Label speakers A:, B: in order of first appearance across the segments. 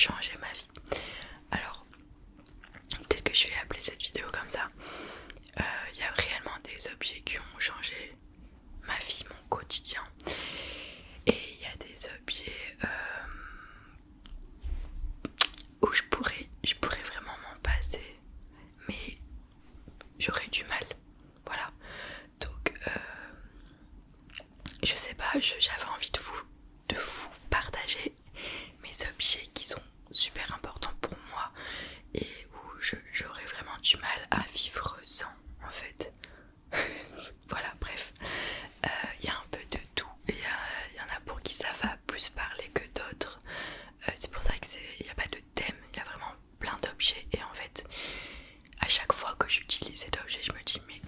A: changé ma vie. Alors, peut-être que je vais appeler cette vidéo comme ça. Il y a réellement des objets qui ont changé ma vie, mon quotidien. Et il y a des objets où je pourrais vraiment m'en passer, mais j'aurais du mal. Voilà. Donc, je sais pas, j'avais envie de vous partager mes objets qui sont super importants pour moi et où j'aurais vraiment du mal à vivre sans, en fait. Voilà, bref. Il y a un peu de tout. Il y en a pour qui ça va plus parler que d'autres. C'est pour ça qu'il n'y a pas de thème, il y a vraiment plein d'objets. Et en fait, à chaque fois que j'utilise cet objet, je me dis mais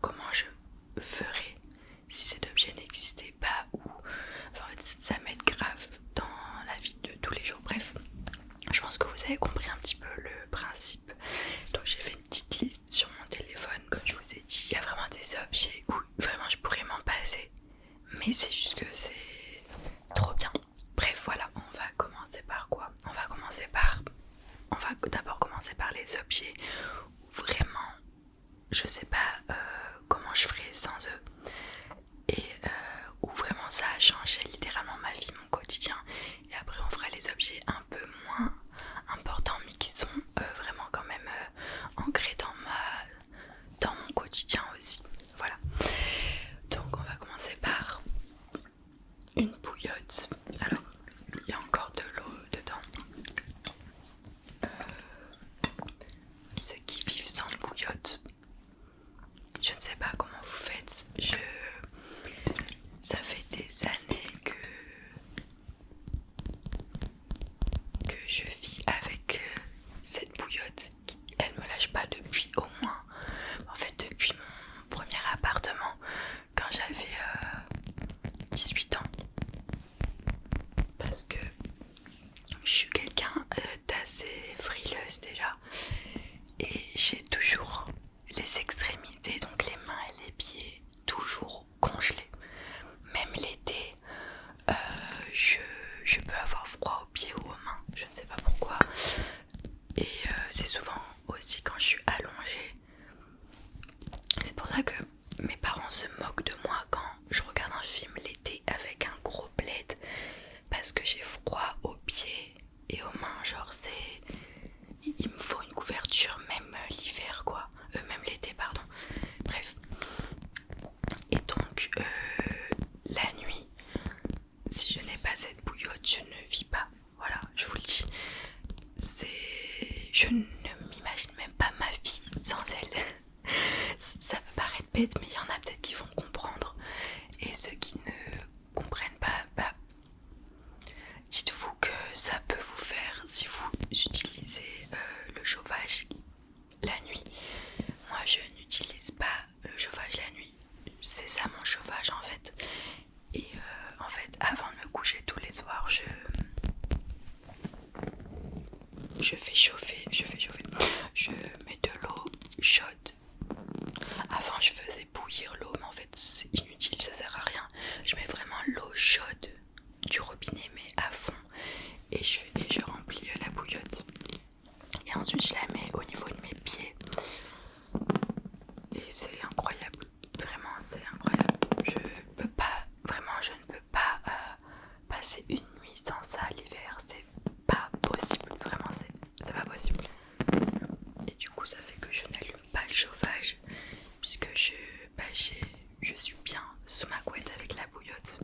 A: comment je ferais si cet objet n'existait pas, ou enfin, en fait, ça m'aide grave dans la vie de tous les jours. Bref, je pense que vous avez compris un petit peu le principe. Donc j'ai fait une petite liste sur mon téléphone, comme je vous ai dit. Il y a vraiment des objets où vraiment je pourrais m'en passer, mais c'est juste que c'est trop bien. Bref, voilà, on va commencer par quoi? On va d'abord commencer par les objets où vraiment je sais pas comment je ferais sans eux, et où vraiment ça a changé littéralement ma vie, mon quotidien. Et après on fera les objets un peu moins importants mais qui sont vraiment quand même ancrés dans mon quotidien aussi. Voilà. Donc on va commencer par une bouillotte. Alors il y a encore de l'eau dedans. Ceux qui vivent sans bouillotte, je ne sais pas comment vous faites. Ça fait des années que je vis avec cette bouillotte qui, elle me lâche pas depuis au moins, en fait depuis mon premier appartement quand j'avais 18 ans. Parce que je suis quelqu'un d'assez frileuse déjà. Et j'ai toujours les extrémités, donc les mains et les pieds, toujours congelés. Même l'été, je peux avoir froid aux pieds ou aux mains, je ne sais pas pourquoi. Et c'est souvent aussi quand je suis allongée. C'est pour ça que mes parents se moquent de moi quand je regarde un film l'été avec un gros plaid, parce que j'ai froid aux pieds et aux mains. Genre il me faut une couverture même l'hiver quoi, même l'été pardon. Bref. Et donc la nuit, si je n'ai pas cette bouillotte, je ne vis pas. Voilà, je vous le dis. Je ne m'imagine même pas ma vie sans elle. Ça peut paraître bête, mais il y en a peut-être qui vont comprendre. Et ceux qui ne comprennent pas, dites-vous que ça peut vous faire si vous utilisez le chauffage la nuit. Moi, je n'utilise pas le chauffage la nuit. C'est ça mon chauffage en fait. Et en fait, avant de me coucher tous les soirs, je fais chauffer. Je mets de l'eau chaude. Avant, je faisais bouillir l'eau, mais en fait, c'est inutile, ça sert à rien. Je mets vraiment l'eau chaude du robinet, mais à fond. Et je remplis la bouillotte. Et ensuite, je la mets au niveau de mes pieds. Et c'est incroyable. Vraiment, c'est incroyable. Je ne peux pas passer une nuit sans ça l'hiver. C'est pas possible. Vraiment, c'est pas possible. Et du coup, ça fait que je n'allume pas le chauffage, puisque je suis bien sous ma couette avec la bouillotte.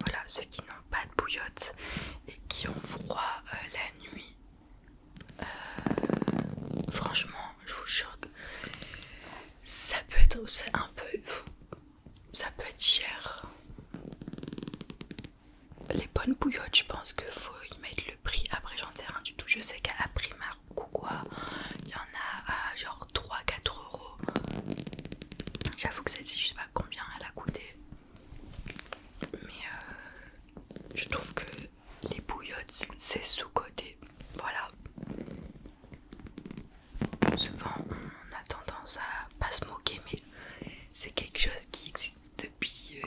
A: Voilà, ceux qui n'ont pas de bouillotte et qui ont froid la nuit, franchement, je vous jure que ça peut être cher. Les bonnes bouillottes, je pense qu'il faut y mettre le prix. Après, j'en sais rien du tout. Je sais qu'à Primark ou quoi, il y en a à genre 3-4 €. J'avoue que celle-ci, je sais pas combien elle a coûté. Mais je trouve que les bouillottes, c'est sous-coté. Voilà. Souvent, on a tendance à pas se moquer, mais c'est quelque chose qui existe depuis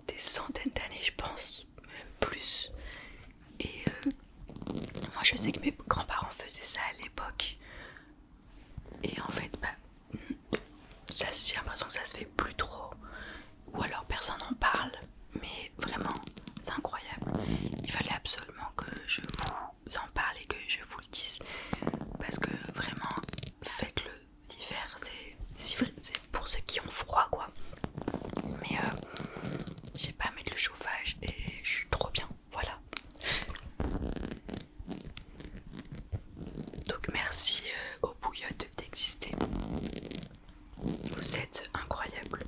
A: des centaines d'années, je pense, même plus. Et je sais que mes grands-parents faisaient ça à l'époque. Et en fait, j'ai l'impression que ça se fait plus trop. Ou alors personne n'en parle. Mais vraiment, c'est incroyable. Il fallait absolument que je vous en parle et que je vous le dise. Parce que vraiment, faites-le. L'hiver, c'est pour ceux qui ont froid, quoi. Mais je sais pas mettre le chauffage et je suis trop bien. Voilà. Donc merci aux bouillottes d'exister. Vous êtes incroyables.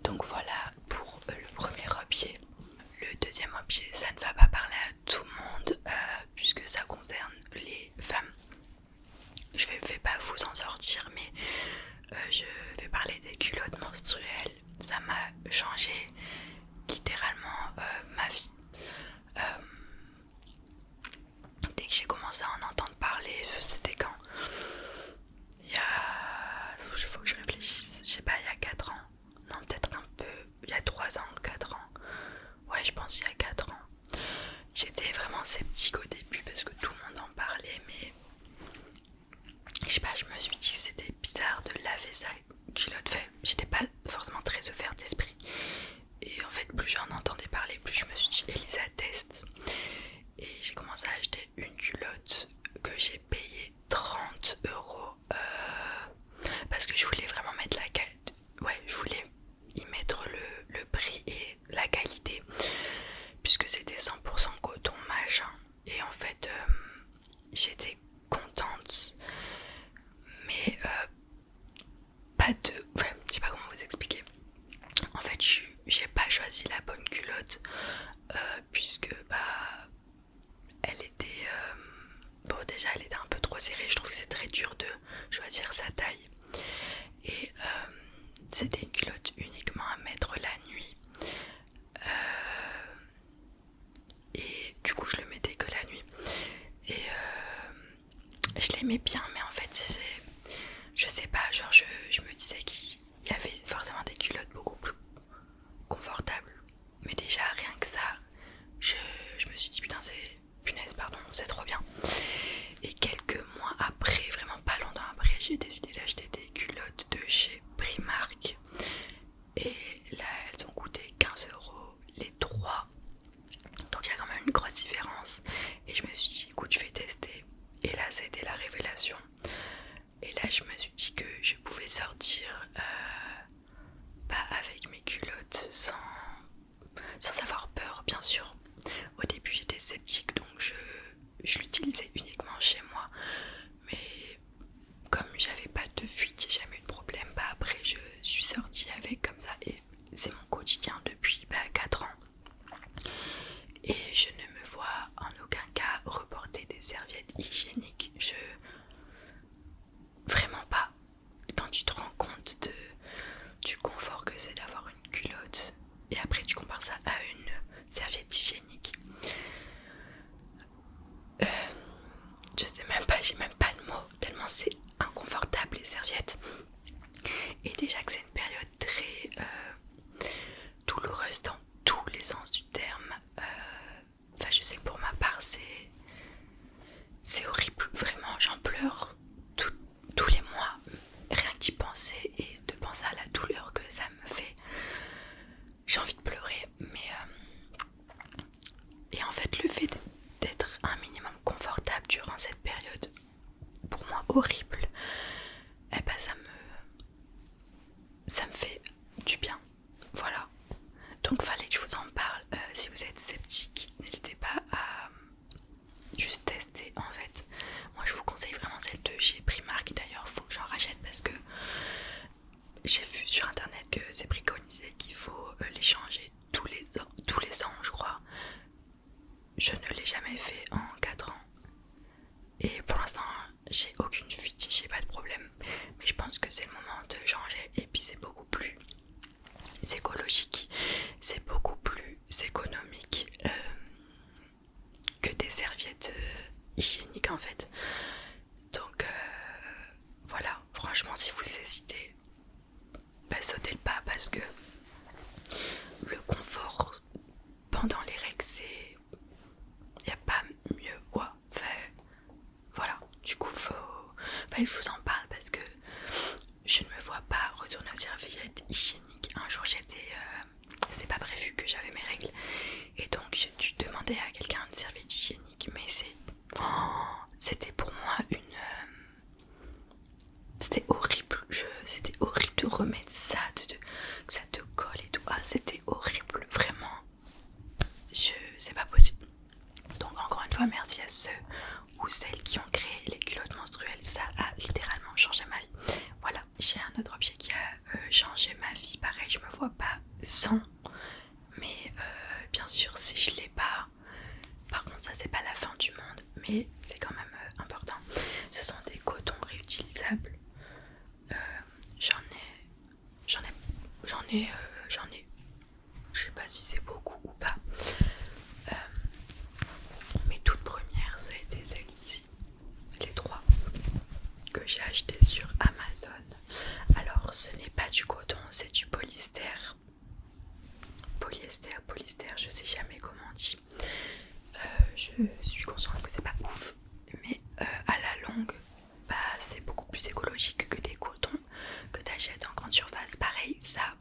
A: Donc voilà pour le premier objet. Le deuxième objet, ça ne va pas parler à tout le monde puisque ça concerne les femmes. Je vais pas vous en sortir, mais je vais parler des culottes menstruelles. Ça m'a changé littéralement ma vie. Dès que j'ai commencé à en entendre parler, c'était quand? Il y a... faut que je réfléchisse, je sais pas, il y a 4 ans. Non, peut-être un peu, il y a 3 ans, 4 ans. Ouais, je pense il y a 4 ans. J'étais vraiment sceptique au début parce que tout le monde en parlait, mais je sais pas, je me suis dit que c'était bizarre de laver sa culotte. Enfin, j'étais pas forcément très ouverte d'esprit. Et en fait, plus j'en entendais parler, plus je me suis dit, Elisa, teste. Et j'ai commencé à acheter une culotte que j'ai payée 30 € parce que je voulais vraiment mettre la qualité. Ouais, je voulais y mettre le prix et la qualité puisque c'était 100% coton machin. Et en fait, j'étais contente, mais pas de... Enfin, je sais pas comment vous expliquer. En fait, j'ai pas choisi la bonne culotte puisque elle était... bon, déjà elle était un peu trop serrée. Je trouve que c'est très dur de choisir sa taille. Et c'était une culotte uniquement à mettre la nuit. Et du coup je le mettais que la nuit. Et je l'aimais bien, mais en fait je sais pas, genre je me disais qu'il y avait forcément des culottes beaucoup plus confortables. Mais déjà rien que ça, je me suis dit punaise pardon, c'est trop bien. Et quelques mois après, vraiment pas longtemps après, j'ai décidé d'acheter des culottes de chez Primark. Et là elles ont coûté 15 € les 3. Donc il y a quand même une grosse différence. Et je me suis dit écoute, je vais tester. Et là c'était la révélation. Et là je me suis dit que je pouvais sortir avec mes culottes sans avoir peur, bien sûr. Au début j'étais sceptique, donc je l'utilisais uniquement chez moi. Mais comme j'avais pas de fuite, j'ai jamais eu de problème, après je suis sortie avec comme ça. Et c'est mon quotidien depuis 4 ans. Et je ne me vois en aucun cas reporter des serviettes hygiéniques. Vraiment pas. Quand tu te rends compte du confort que c'est d'avoir une culotte et après tu compares ça à une serviette hygiénique, je sais même pas, j'ai même pas le mot tellement c'est inconfortable les serviettes. Et déjà que c'est une période très douloureuse dans tous les sens du terme. Enfin je sais que pour ma part c'est horrible, vraiment j'en pleure tous les mois, rien que d'y penser et de penser à la douleur que ça me fait, j'ai envie de pleurer. Mais et en fait le fait d'être un minimum confortable durant cette période, pour moi horrible, ça me fait du bien, voilà. Donc fallait que je vous en parle. Si vous êtes sceptique, n'hésitez pas à juste tester. En fait moi je vous conseille vraiment celle de chez Primark. D'ailleurs faut que j'en rachète parce que j'ai vu sur internet que c'est préconisé qu'il faut les changer tous les ans je crois. Je ne l'ai jamais fait en 4 ans et pour l'instant j'ai aucune fuite, j'ai pas de problème, mais je pense que c'est le moment de changer. Et puis c'est beaucoup plus écologique, c'est beaucoup plus économique serviettes hygiéniques en fait. Donc voilà, franchement si vous hésitez, sautez le pas parce que le confort pendant les règles c'est... y a pas mieux quoi. Enfin, voilà, du coup fallait que je vous en parle parce que je ne me vois pas retourner aux serviettes hygiéniques. Un jour c'était pas prévu que j'avais mes règles et donc j'ai dû demander à quelqu'un une serviette hygiénique, mais c'était pour moi c'était horrible. C'était horrible de remettre ça, que ça te colle et tout. Ah, c'était horrible, vraiment. C'est pas possible. Donc encore une fois, merci à ceux ou celles qui ont créé les culottes menstruelles. Ça a littéralement changé ma vie. Voilà, j'ai un autre objet qui a changé ma vie. Pareil, je me vois pas sans. Mais bien sûr, si je l'ai pas, par contre, ça c'est pas la fin du monde. Mais c'est quand même important. Ce sont des cotons réutilisables. J'en ai. Je sais pas si c'est beaucoup ou pas. Mes toutes premières, ça a été celle-ci. Les 3 que j'ai acheté sur Amazon. Alors, ce n'est pas du coton, c'est du polyester. Polyester, je sais jamais comment on dit. Je suis consciente que c'est pas ouf, mais à la longue, c'est beaucoup plus écologique que des cotons que tu achètes en grande surface. Pareil, ça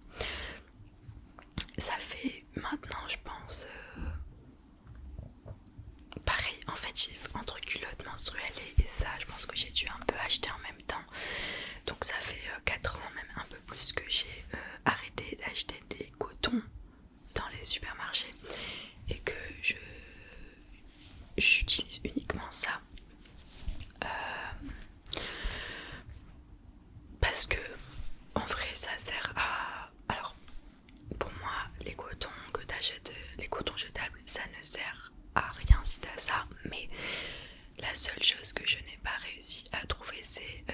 A: fait maintenant, je pense, pareil, en fait, entre culottes menstruelles et ça, je pense que j'ai dû un peu acheter en même temps. Donc ça fait 4 ans, même un peu plus, que j'ai arrêté d'acheter des cotons dans les supermarchés et que j'utilise uniquement ça. Parce que en vrai ça sert à... Alors pour moi les cotons que t'achètes, les cotons jetables, ça ne sert à rien si t'as ça. Mais la seule chose que je n'ai pas réussi à trouver c'est...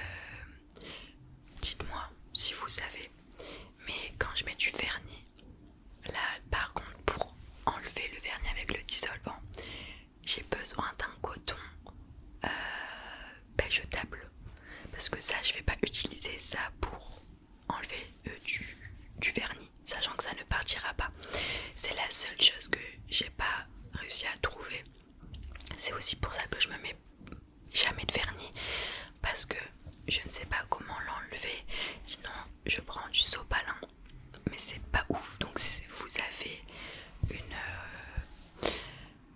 A: dites-moi si vous savez, mais quand je mets du vernis, là par contre pour enlever le vernis avec le dissolvant, j'ai besoin d'un coton jetable. Parce que ça, je vais pas utiliser ça pour enlever du vernis, sachant que ça ne partira pas. C'est la seule chose que j'ai pas réussi à trouver. C'est aussi pour ça que je me mets jamais de vernis, parce que je ne sais pas comment l'enlever. Sinon, je prends du sopalin, mais c'est pas ouf. Donc, si vous avez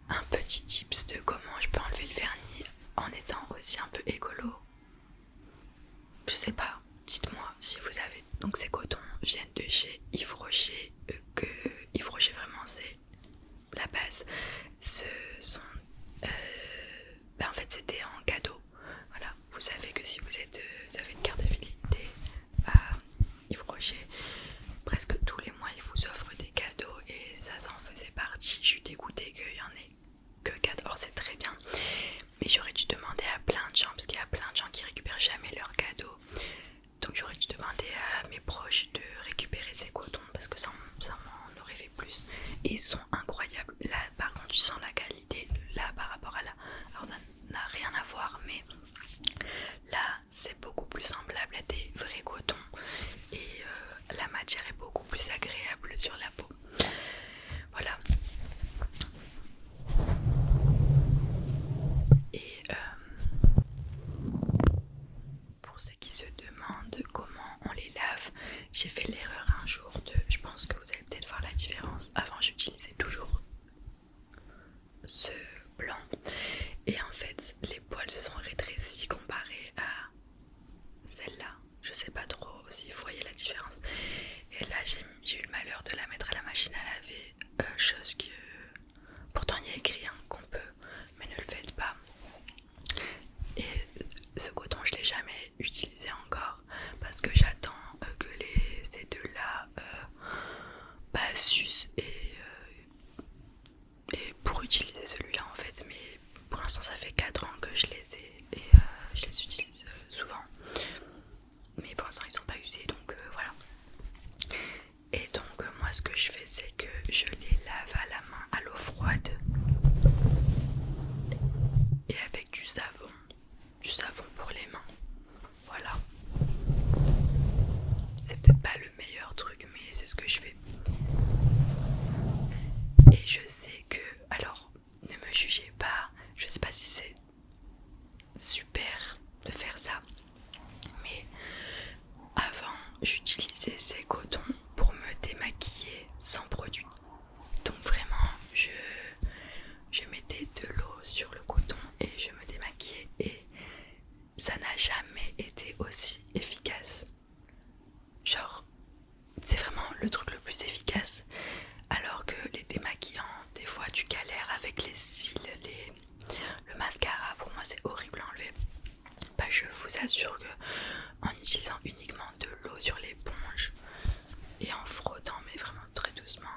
A: un petit tips de comment je peux enlever le vernis en étant aussi un peu écolo, je sais pas, dites-moi si vous avez. Donc ces cotons viennent de chez Yves Rocher, que Yves Rocher vraiment c'est la base. Ce sont en fait c'était en cadeau. Voilà, vous savez que si vous avez une carte de fidélité à Yves Rocher, presque tous les mois ils vous offrent des cadeaux et ça en faisait partie. Je suis dégoûtée qu'il y en ait que 4. Or c'est très bien, mais j'aurais dû demander à plein de gens, parce qu'il y a plein de gens qui récupèrent jamais leurs cadeaux. Donc j'aurais dû demander à mes proches de récupérer ces cotons, parce que ça m'en aurait fait plus. Et ils sont incroyables. Là par contre tu sens la qualité là par rapport à là. Alors ça n'a rien à voir, mais là c'est beaucoup plus semblable à des vrais cotons. Et la matière est beaucoup plus agréable sur la peau. Voilà. Et pour ceux qui se demandent comment on les lave, j'ai fait l'erreur un jour je pense que vous allez peut-être voir la différence. Avant j'utilisais toujours ce blanc et en fait les poils se sont rétrécis comparé à celle-là. Je sais pas trop si vous voyez la différence. Et là j'ai eu le malheur de la mettre à la machine à laver, chose que pourtant il y a écrit qu'on peut, mais ne le faites pas. Et ce coton je l'ai jamais utilisé encore parce que j'attends que ces deux là s'usent et pour utiliser celui-là en fait. Mais pour l'instant ça fait 4 ans que je les ai et je les utilise souvent, mais pour l'instant ils sont pas usés, donc voilà. Et donc moi ce que je fais c'est que je les lave à la main à l'eau froide avec les cils, le mascara, pour moi c'est horrible à enlever. Bah, je vous assure que en utilisant uniquement de l'eau sur l'éponge et en frottant mais vraiment très doucement,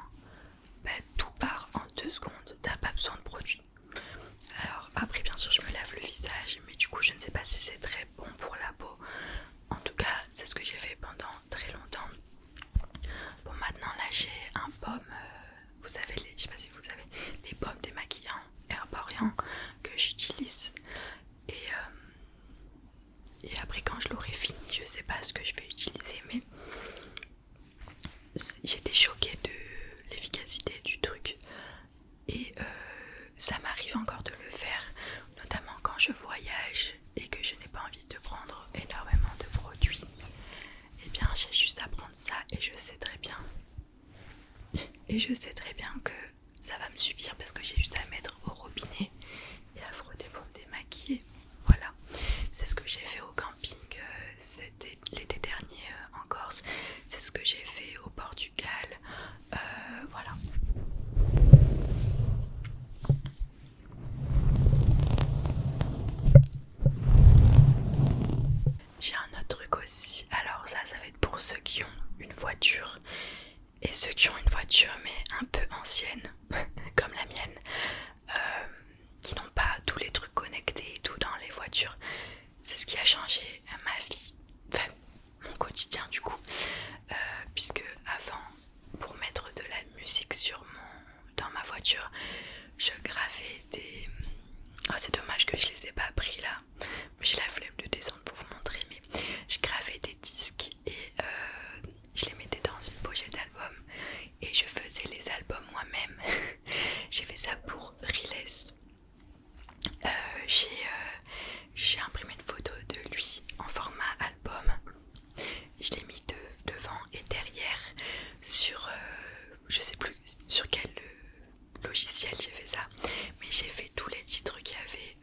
A: bah, tout part en 2 secondes, t'as pas besoin de produit. Alors après bien sûr je me lave le visage, mais du coup je ne sais pas si c'est très bon pour la peau. En tout cas c'est ce que j'ai fait pendant très longtemps. Bon, maintenant là j'ai un baume, vous savez, je sais pas si vous savez, les baumes démaquillants Herborian que j'utilise. Et après quand je l'aurai fini, je sais pas ce que je vais utiliser, mais j'étais choquée de l'efficacité du truc. Et ça m'arrive encore de le faire, notamment quand je voyage et que je n'ai pas envie de prendre énormément de produits. Et bien j'ai juste à prendre ça et je sais très bien. Et je sais très bien que ça va me suffire parce que j'ai juste à mettre au robinet et à frotter pour me démaquiller. Voilà, c'est ce que j'ai fait au camping, c'était l'été dernier en Corse. C'est ce que j'ai fait au Portugal. Voilà. J'ai un autre truc aussi. Alors ça va être pour ceux qui ont une voiture. Et ceux qui ont une voiture mais un peu ancienne, comme la mienne, qui n'ont pas tous les trucs connectés et tout dans les voitures. C'est ce qui a changé ma vie, enfin mon quotidien du coup, puisque avant, pour mettre de la musique dans ma voiture, je gravais des... Oh, c'est dommage que je les ai pas pris là, j'ai la flemme de descendre pour vous montrer, mais je gravais des disques et je les mettais dans une pochette d'album et je faisais les albums moi-même. J'ai fait ça pour Riles. J'ai imprimé une photo de lui en format album. Je l'ai mis devant et derrière sur je sais plus sur quel logiciel j'ai fait ça, mais j'ai fait tous les titres qu'il y avait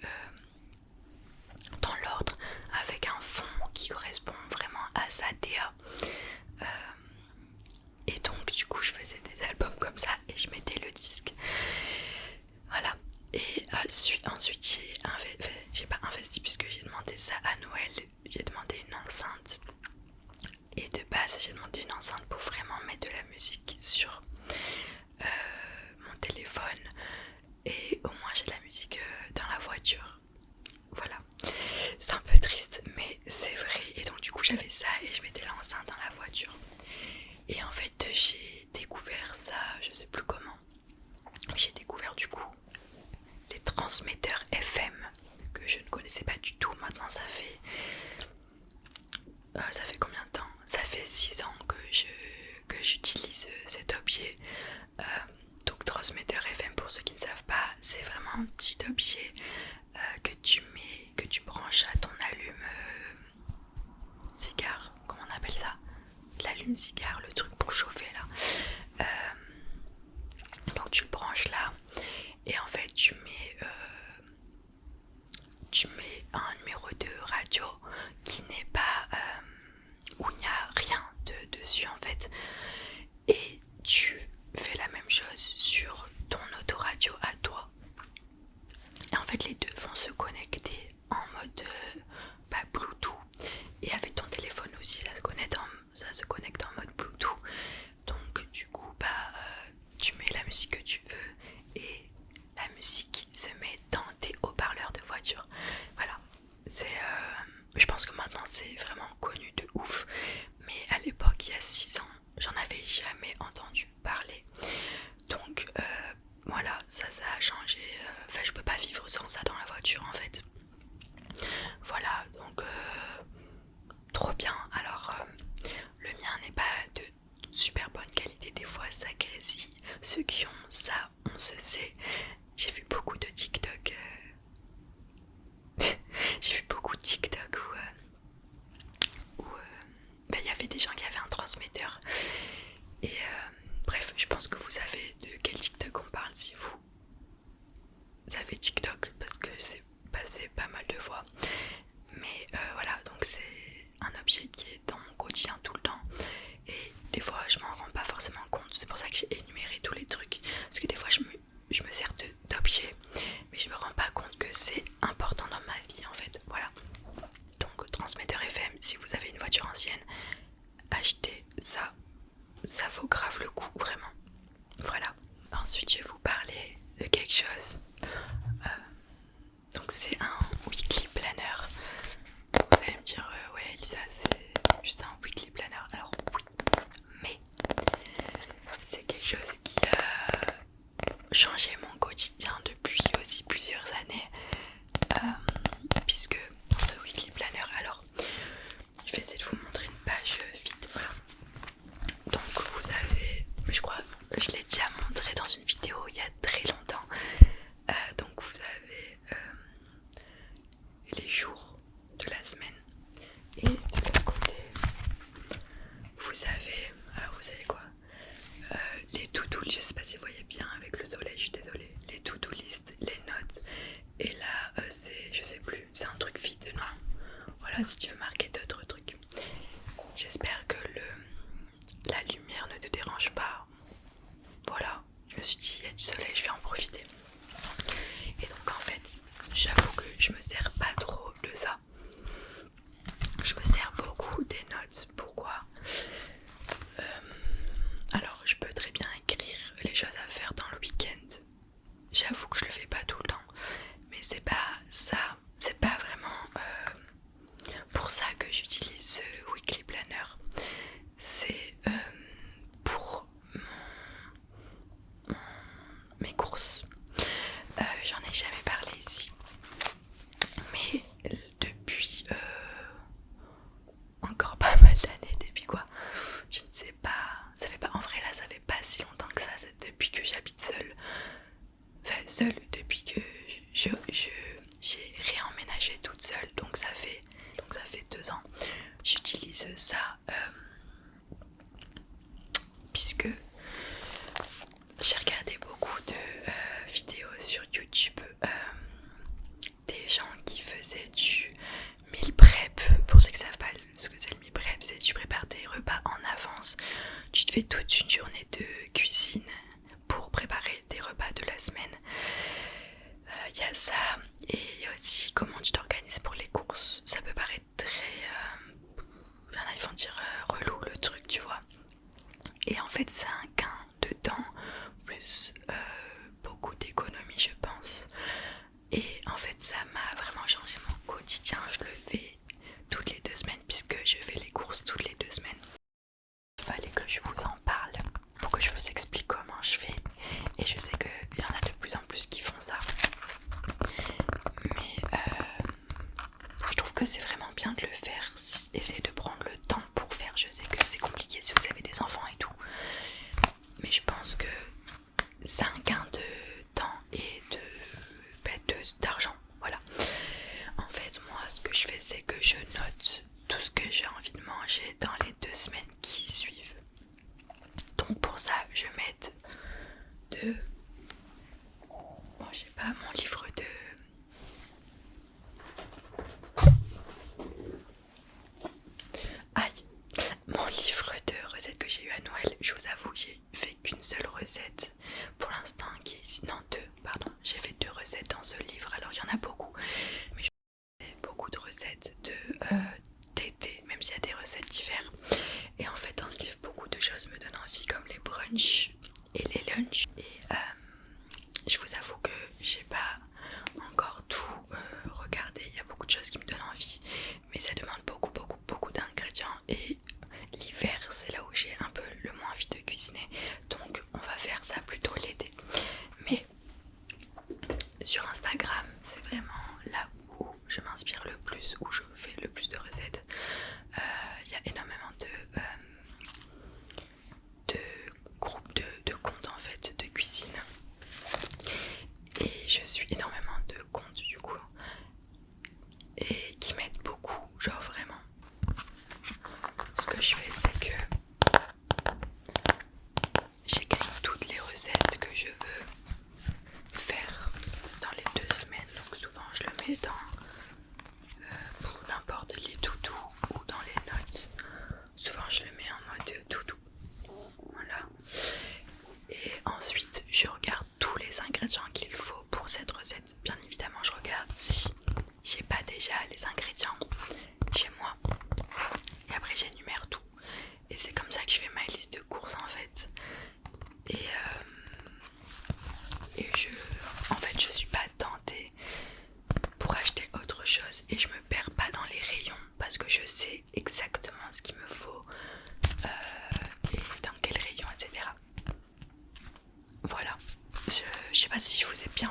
A: dans l'ordre avec un fond qui correspond vraiment à sa DA. Et donc du coup je faisais des albums comme ça et je mettais le disque. Voilà. Et ensuite j'ai pas investi puisque j'ai demandé ça à Noël. J'ai demandé une enceinte. Et de base j'ai demandé une enceinte pour vraiment mettre de la musique sur mon téléphone. Et au moins j'ai de la musique dans la voiture. Voilà. C'est un peu triste mais c'est vrai. Et donc du coup j'avais ça et je mettais l'enceinte dans la voiture. Et en fait j'ai découvert ça, je sais plus comment. J'ai découvert du coup les transmetteurs FM que je ne connaissais pas du tout. Maintenant ça fait combien de temps? Ça fait 6 ans que j'utilise cet objet. Donc transmetteur FM, pour ceux qui ne savent pas, c'est vraiment un petit objet que tu branches à ton allume cigare, comment on appelle ça? L'allume cigare, le truc pour chauffer là. Donc tu le branches là et en fait tu mets un numéro de radio qui n'est pas où il n'y a rien dessus en fait, et tu fais la même chose sur ton autoradio à toi. Et en fait les deux vont se connecter en mode Bluetooth, et avec ton téléphone aussi ça se connecte en mode Bluetooth. Donc du coup tu mets la musique que tu veux et la musique se met dans tes haut-parleurs de voiture. Voilà, je pense que maintenant c'est vraiment connu de ouf, mais à l'époque il y a 6 ans j'en avais jamais entendu parler. Donc voilà, ça a changé. Enfin je peux pas vivre sans ça dans la voiture en fait. Voilà, donc trop bien. Alors le mien n'est pas de super bonne qualité, des fois ça grésille. Ceux qui ont ça, on se sait. J'ai vu beaucoup de TikTok. J'ai vu beaucoup de TikTok où il y avait des gens qui avaient un transmetteur. Et bref, je pense que vous savez de quel TikTok on parle si vous avez TikTok, parce que c'est passé pas mal de fois. Mais voilà, donc c'est un objet qui est dans mon quotidien tout le temps. Et des fois je m'en rends pas forcément compte. C'est pour ça que j'ai énuméré tous les trucs. Parce que des fois je me sers d'objets quelque chose. Donc c'est un weekly planner. Vous allez me dire ouais Elisa, c'est juste un weekly planner. Alors oui, mais c'est quelque chose qui a changé mon quotidien depuis aussi plusieurs années, puisque dans ce weekly planner, alors je vais essayer de vous montrer une page vide, voilà. Donc vous avez, je crois, je l'ai déjà montré dans une vidéo il y a très longtemps. Donc vous avez les jours de la semaine et de l'autre côté vous savez quoi, les to-do list, je sais pas si vous voyez bien avec le soleil, je suis désolée, les to-do list, les notes, et là c'est, je sais plus, c'est un truc vide, non, voilà, si tu veux marquer d'autres trucs. J'espère que la lumière ne te dérange pas. Voilà, je me suis dit il y a du soleil, je vais en profiter. Et donc en fait, j'avoue que je me sers pas trop de ça. Je me sers beaucoup des notes. Pourquoi? Alors je peux très bien écrire les choses à faire dans le week-end. J'avoue que je le fais pas tout le temps. Mais c'est pas ça. C'est pas vraiment pour ça que j'utilise ce weekly planner. C'est pour mes courses. J'en ai jamais parlé ici. Mais depuis encore pas mal d'années, depuis quoi? Je ne sais pas. Ça fait pas. En vrai là, ça fait pas si longtemps que ça. C'est depuis que j'habite seule. Enfin seule depuis que j'ai réemménagé toute seule. Donc ça fait 2 ans. J'utilise ça puisque j'ai regardé beaucoup de vidéos sur YouTube des gens qui faisaient du meal prep. Pour ceux qui savent pas ce que c'est le meal prep, c'est tu prépares tes repas en avance, tu te fais toute une journée de cuisine pour préparer tes repas de la semaine. Il y a ça, et il y a aussi comment tu t'organises pour les courses. Ça peut paraître très il y en a qui vont dire relou le truc, tu vois, et en fait c'est un gain de temps plus beaucoup d'économie, je pense. Et en fait ça m'a vraiment changé mon quotidien. Je le fais toutes les 2 semaines puisque je fais les courses toutes les 2 semaines. Il fallait que je vous en parle pour que je vous explique comment je fais, et je sais qu'il y en a de plus en plus qui font ça. Mais je trouve que c'est vraiment bien de le faire. Essayez de prendre le temps pour faire. Je sais que c'est compliqué si vous avez des enfants et tout, mais je pense que c'est un gain de temps et d'argent. Voilà. En fait, moi, ce que je fais, c'est que je note tout ce que j'ai envie de manger dans les 2 semaines qui suivent. Donc pour ça, je m'aide de, bon, je sais pas, mon livre de mon livre de recettes que j'ai eu à Noël. Je vous avoue, j'ai fait qu'une seule recette pour l'instant qui est ici. Non, 2, pardon. J'ai fait 2 recettes dans ce livre. Alors il y en a beaucoup, mais je fais beaucoup de recettes d'été, même s'il y a des recettes d'hiver. Et en fait, dans ce livre, beaucoup de choses me donnent envie, comme les brunchs et les lunchs. Et je vous avoue que j'ai pas encore tout regardé. Il y a beaucoup de choses qui me donnent envie, mais ça demande beaucoup d'ingrédients, et l'hiver c'est là où j'ai un peu le moins envie de cuisiner, donc on va faire ça plutôt l'été. Mais sur Instagram, c'est vraiment là où je m'inspire le plus, où je fais le plus de recettes. Il y a énormément de groupes de comptes en fait de cuisine, et je suis énormément de comptes du coup, et qui m'aident beaucoup, genre vraiment. Ce que je fais, c'est que j'écris toutes les recettes que je veux faire dans les 2 semaines. Donc souvent je le mets dans pour n'importe les to-do ou dans les notes. Souvent je le mets en mode to-do. Voilà. Et ensuite je regarde tous les ingrédients qu'il faut pour cette recette.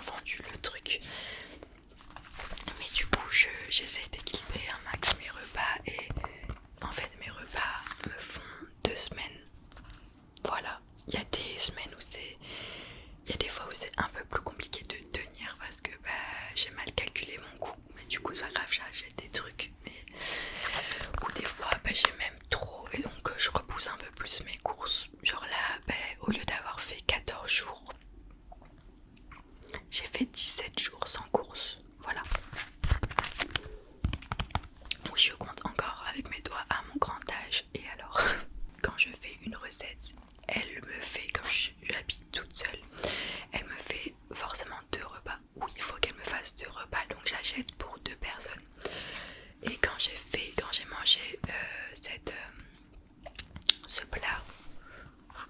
A: vendu le truc. Mais du coup j'essaie d'équilibrer un max mes repas et en fait mes repas me font 2 semaines. Voilà, il y a des semaines où il y a des fois où c'est un peu plus compliqué de tenir parce que j'ai mal calculé mon coût. Mais du coup c'est pas grave, j'achète des trucs. Ou des fois j'ai même trop et donc je repousse un peu plus mes courses. Genre là, au lieu d'avoir fait 14 jours, j'ai fait 17 jours sans course. Voilà. Oui, je compte encore avec mes doigts à mon grand âge. Et alors, quand je fais une recette, elle me fait, comme j'habite toute seule, elle me fait forcément 2 repas. Ou il faut qu'elle me fasse 2 repas, donc j'achète pour 2 personnes. Et quand j'ai mangé ce plat,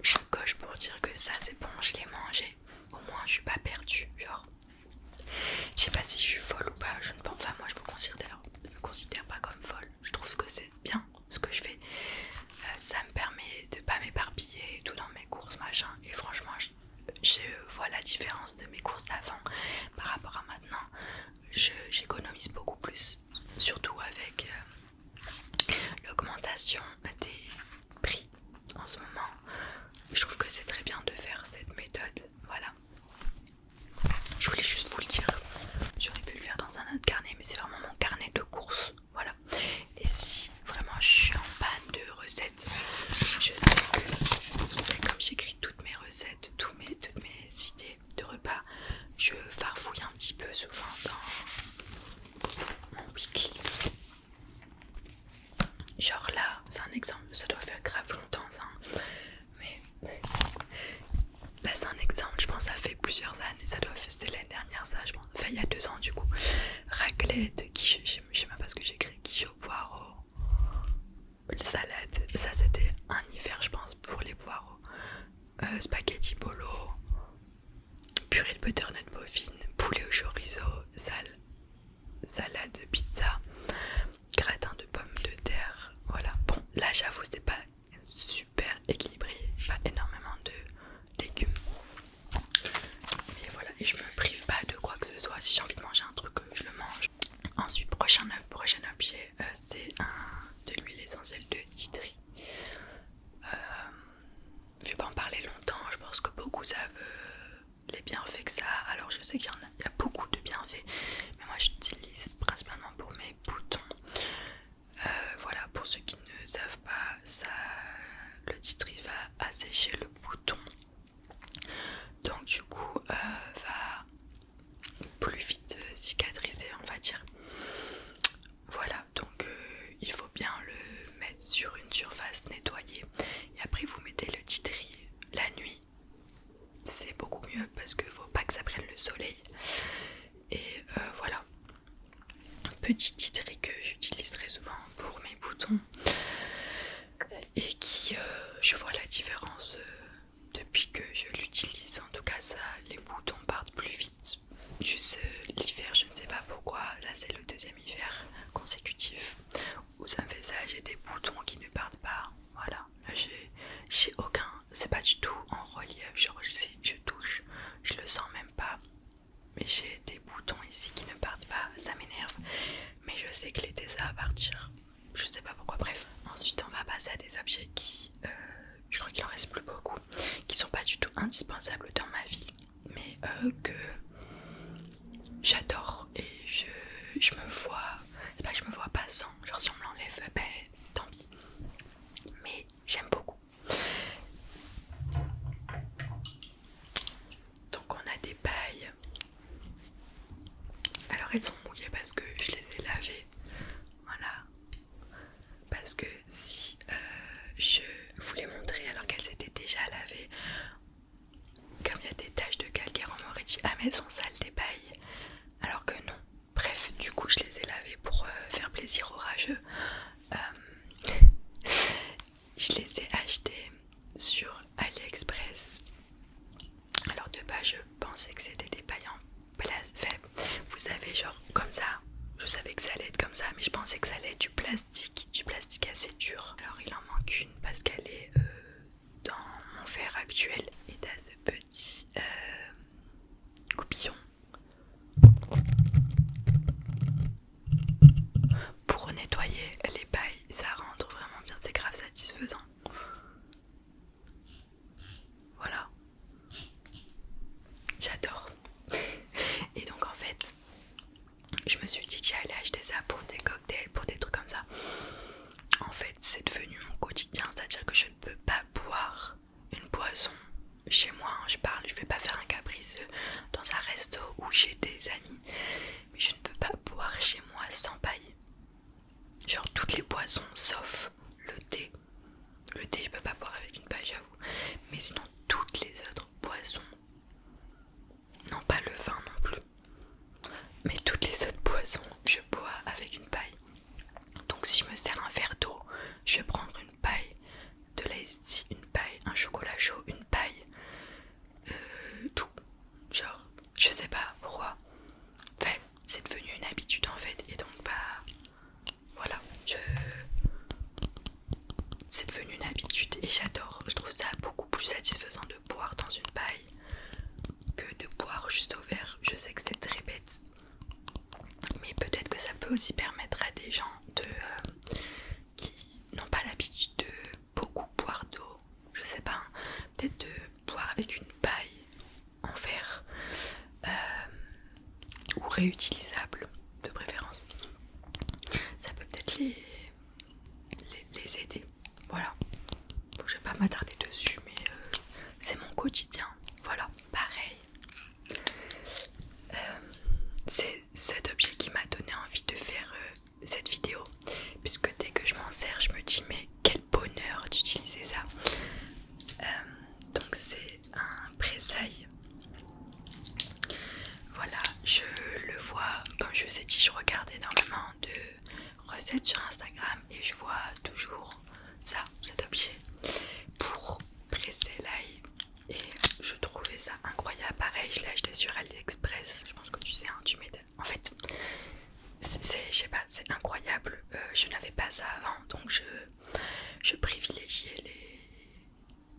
A: je coche pour dire que ça c'est bon, je l'ai mangé. Au moins je suis pas perdue. Genre, je sais pas si je suis folle ou pas, je ne pense. Enfin, moi je me considère pas comme folle. Je trouve que c'est bien ce que je fais. Ça me permet de pas m'éparpiller et tout dans mes courses, machin. Et franchement, je vois la différence de mes courses d'avant par rapport à maintenant. J'économise beaucoup plus, surtout avec l'augmentation des prix en ce moment. Je trouve que c'est très bien de faire cette méthode. Voilà. Je voulais juste vous le dire. J'aurais pu le faire dans un autre carnet, mais c'est vraiment mon carnet de courses. Voilà. Et si vraiment je suis en panne de recettes, je sais que comme j'écris toutes mes recettes, toutes mes idées de repas, je farfouille un petit peu souvent dans mon weekly. Genre là, c'est un exemple, ça doit faire grave longtemps ça. Mais là c'est un exemple, je pense que ça fait plusieurs années, c'était l'année dernière ça, je pense. Enfin il y a 2 ans du coup. Raclette, quiche, je sais même pas ce que j'écris, quiche au poireau, salade, ça c'était un hiver je pense pour les poireaux. Spaghetti bolo, purée de butternut bovine, poulet au chorizo, salade pizza, gratin de pommes de terre. Voilà, bon là j'avoue c'était pas super équilibré, pas énormément de légumes, mais voilà, et je me prive pas de quoi que ce soit. Si j'ai envie de manger un truc, je le mange. Ensuite, prochain objet, c'est de l'huile essentielle de tea tree. Je vais pas en parler longtemps, je pense que beaucoup savent les bienfaits que ça a. Alors je sais qu'il y a beaucoup de bienfaits, mais moi j'utilise principalement pour mes boutons. Voilà, pour ceux qui ne savent pas, le tea tree va assécher le bouton, donc du coup va plus vite cicatriser, on va dire. Voilà, donc il faut bien le mettre sur une surface nettoyée et après vous mettez le tea tree la nuit. C'est beaucoup mieux parce qu'il faut pas que ça prenne le soleil. Et voilà, petit tea tree que j'utilise très souvent pour mes boutons et qui je vois la différence depuis que je l'utilise. En tout cas ça, les boutons partent plus vite. Juste l'hiver, je ne sais pas pourquoi, là c'est le 2e hiver consécutif où ça me fait ça, j'ai des boutons qui ne partent pas. Voilà, là j'ai aucun, c'est pas du tout en relief, genre si je touche, je le sens même pas, mais j'ai des boutons ici qui ne partent pas, ça m'énerve, mais je sais que l'été ça va partir, je sais pas pourquoi. Bref, ensuite on va passer à des objets qui, je crois qu'il en reste plus beaucoup, qui sont pas du tout indispensables dans ma vie, mais que j'adore et je me vois, c'est pas que je me vois pas sans, genre si on me l'enlève, tant pis, mais j'aime beaucoup. Donc on a des pailles, alors elles sont mouillées parce que je les ai lavées, voilà, parce que si je vous les montrais alors qu'elles étaient déjà lavées, comme il y a des taches de calcaire, on m'aurait dit ah mais elles sont sales tes pailles, alors que non. Bref, du coup je les ai lavées pour faire plaisir aux rageux. Je les ai achetées sur AliExpress. Alors de base je pensais que c'était des pailles en plastique, vous savez, genre comme ça. Je savais que ça allait être comme ça, mais je pensais que ça allait être du plastique assez dur. Alors il en manque une parce qu'elle est dans mon verre actuel et t'as ce petit coupillon peut aussi permettre à des gens qui n'ont pas l'habitude de beaucoup boire d'eau, je sais pas, hein, peut-être de boire avec une paille en verre ou réutilisable de préférence. Ça peut peut-être les aider. Voilà. Bon, je vais pas m'attarder dessus, mais c'est mon quotidien. Voilà, pareil. C'est cet objet qui m'a donné envie de faire cette vidéo, puisque dès que je m'en sers, je me dis mais quel bonheur d'utiliser ça. Donc c'est un pressail. Voilà, je le vois, comme je vous ai dit, je regarde énormément de recettes sur Instagram et je vois toujours ça, cet objet pour presser l'ail, et je trouvais ça incroyable. Pareil, je l'ai acheté sur AliExpress, je pense que tu sais, hein, tu m'aides. En fait, je sais pas, c'est incroyable. Je n'avais pas ça avant, donc je privilégiais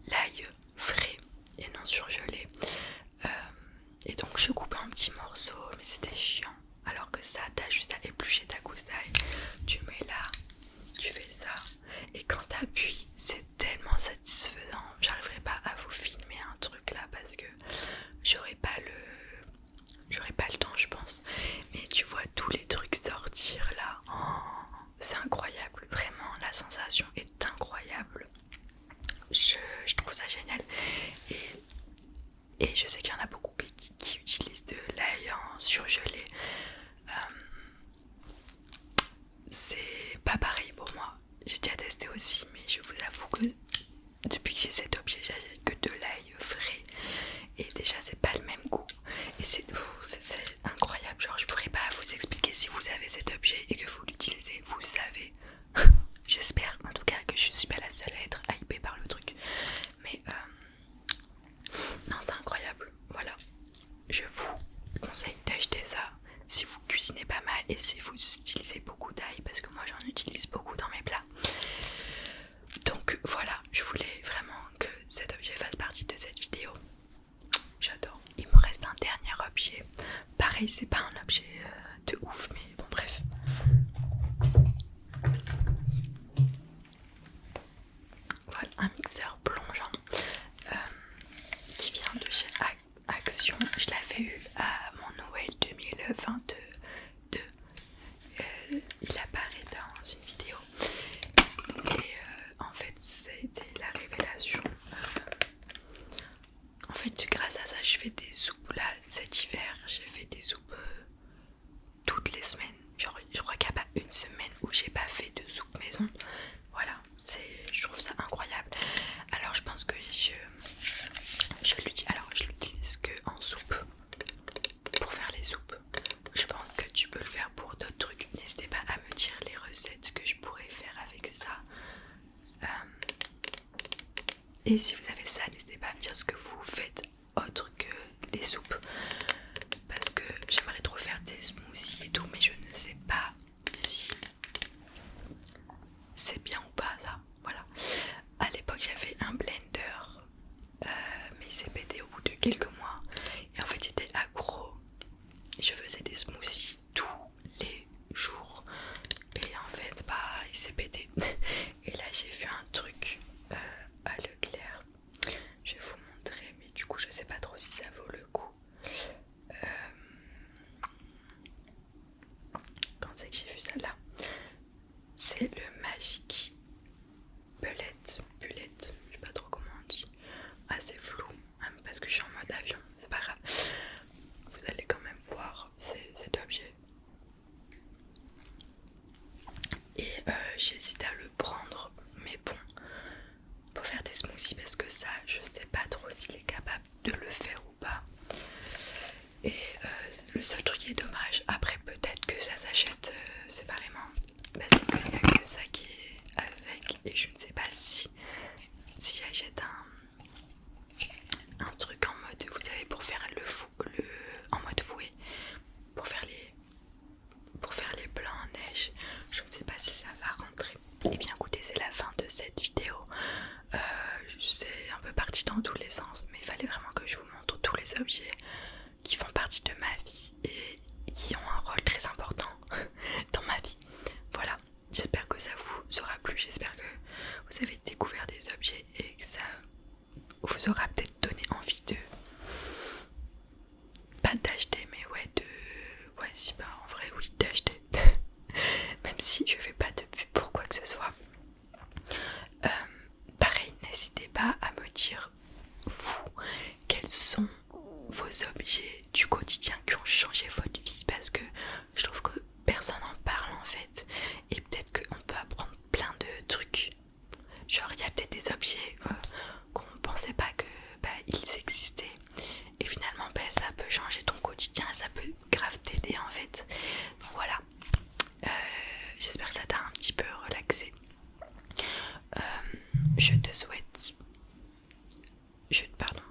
A: l'ail frais et non surgelé. Et donc je coupais en petits morceaux, mais c'était chiant. Alors que ça, t'as juste à éplucher ta gousse d'ail, tu mets là, tu fais ça, et quand t'appuies, c'est tellement satisfaisant. J'arriverai pas à vous filmer un truc là parce que j'aurais pas le temps, je pense. Mais tu vois tous les trucs sortir là, oh, c'est incroyable. Vraiment, la sensation est incroyable. Je trouve ça génial. Et je sais qu'il y en a beaucoup qui utilisent de l'ail en surgelé. C'est pas pareil pour moi. J'ai déjà testé aussi, mais je vous avoue que depuis que j'ai cet objet, j'achète que de l'ail frais. Et déjà, c'est pas le même goût. Et c'est incroyable. Genre, je pourrais pas vous expliquer si vous avez cet objet et que vous l'utilisez, vous le savez. J'espère en tout cas que je suis pas la seule à être hypée par le truc. Mais non, c'est incroyable. Voilà. Je vous conseille d'acheter ça si vous cuisinez pas mal et si vous utilisez beaucoup d'ail, parce que moi j'en utilise beaucoup dans mes plats. Donc voilà, je voulais vraiment que cet objet fasse partie de cette vidéo. J'adore. Il me reste un dernier objet. Pareil, c'est pas un objet de ouf, mais bon, bref. Voilà, un mixeur plongeant qui vient de chez Action. Je l'avais eu à mon Noël 2022. Il apparaît dans une vidéo. Et en fait, c'était la révélation. En fait, grâce à ça, je fais des soupes. Là, cet hiver, j'ai fait des soupes toutes les semaines. Genre, je crois qu'il n'y a pas une semaine où j'ai pas fait de soupe maison. Voilà, je trouve ça incroyable. Alors, je pense que je l'utilise que en soupe, pour faire les soupes. Je pense que tu peux le faire pour d'autres trucs. N'hésitez pas à me dire les recettes que je pourrais faire avec ça. Et si vous avez ça, n'hésitez pas à me dire ce que vous faites autre que des soupes. Parce que j'aimerais trop faire des smoothies et tout, mais je ne sais pas si c'est bien ou pas ça. Voilà. À l'époque, j'avais un blender, mais il s'est pété au bout de quelques mois. Et en fait, j'étais accro. Je faisais des smoothies tous les jours. Et en fait, il s'est pété. Et là, j'ai vu un truc à Leclerc. Je vais vous montrer, mais du coup, je sais pas trop si ça vaut le coup. Quand c'est que j'ai vu ça là? C'est le Magic Bullet, je sais pas trop comment on dit. C'est flou, hein, parce que je suis en mode avion, c'est pas grave. Vous allez quand même voir cet objet. Et j'hésite à le prendre, mais bon, pour faire des smoothies, parce que ça, je sais pas trop s'il est capable de le faire ou pas. Et le seul truc qui est dommage, après peut-être que ça s'achète séparément, parce qu'il n'y a que ça qui est avec, et je ne sais pas si j'achète un truc en mode, vous savez, pour faire en mode fouet, pour faire les plats en neige. Je ne sais pas si ça va rentrer. Et bien écoutez, c'est la fin de cette vidéo. C'est un peu parti dans tous les sens, mais il fallait vraiment que je vous montre tous les objets qui font partie de ma vie et qui ont un rôle très important dans si bah en vrai oui d'acheter. Même si je fais pas de pub pour quoi que ce soit. Pareil, n'hésitez pas à me dire vous quels sont vos objets du quotidien qui ont changé votre vie, parce que je trouve que personne n'en parle en fait, et peut-être qu'on peut apprendre plein de trucs. Genre il y a peut-être des objets qu'on ne pensait pas que ils existaient, et finalement ça peut changer ton quotidien, ça peut grave t'aider en fait. Donc voilà, j'espère que ça t'a un petit peu relaxé. Je te souhaite... Pardon,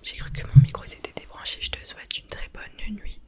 A: j'ai cru que mon micro s'était débranché. Je te souhaite une très bonne nuit